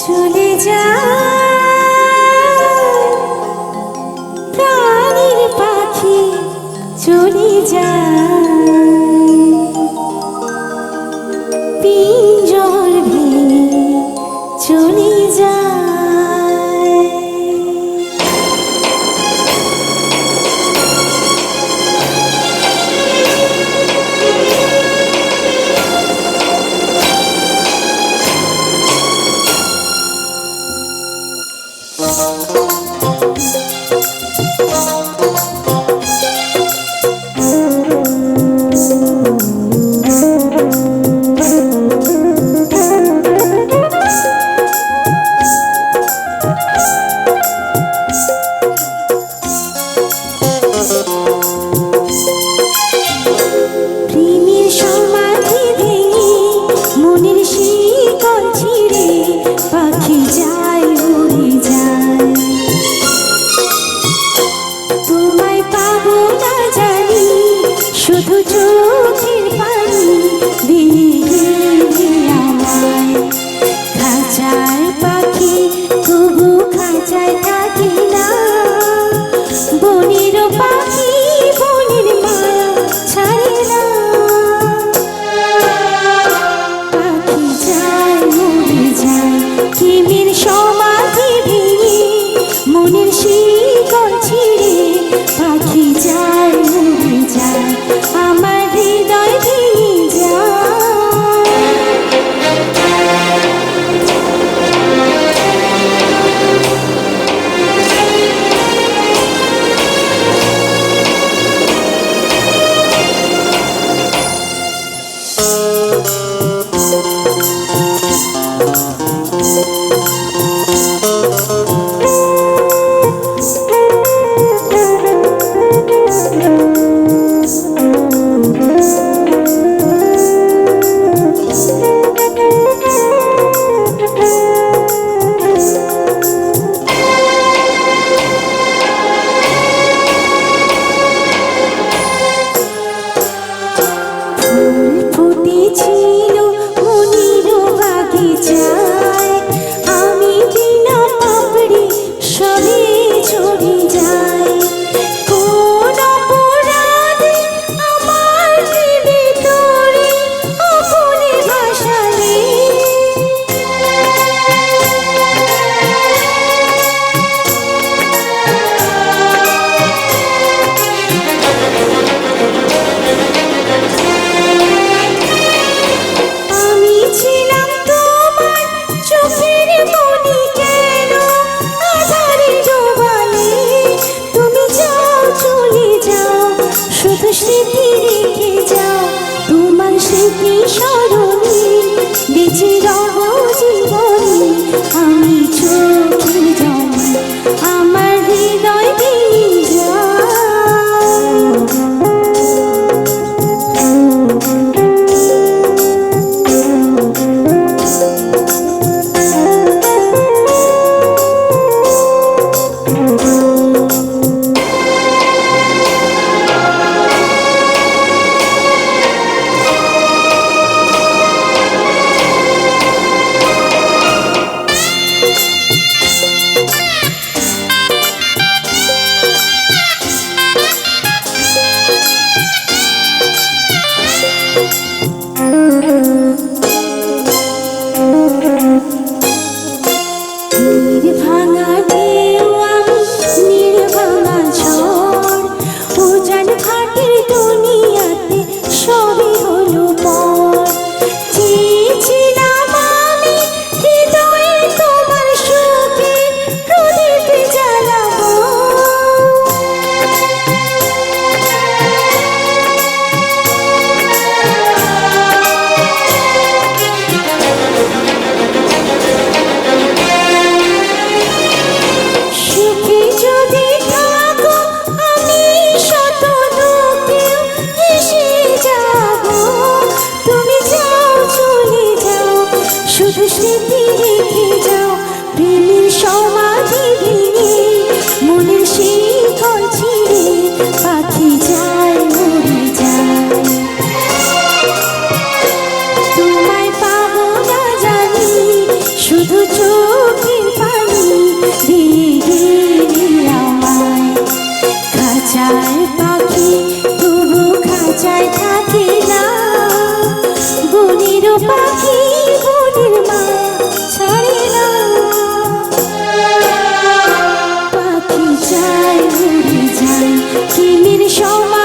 চলে যায় প্রাণের পাখি, চলে যায় পিঞ্জর ভেঙে, চলে যায়। প্রেমের সমাধি ভেঙে, মনের শিকল ছিঁড়ে, পাখি যায় উড়ে যায়। তোমায় পাবো না জানি, শুধু চোখের পানি দিয়ে গেলে আমায়। খাঁচায় পাখি তবু খাঁচায় থাকি না, বনের পাখি বনের মায়া ছাড়ে না। পাখি যায় মরে যায়, প্রেমের সমাধি ভেঙে, মনের শিকল ছিঁড়ে, পাখি যায় মরে যায়, আমার হৃদয় ভেঙে যায়। ফুটেছিল মনির বাগিচায়, আমি পাখি বনের মায়া ছাড়ে না। পাখি চায় উড়ে যায় কিমির সমান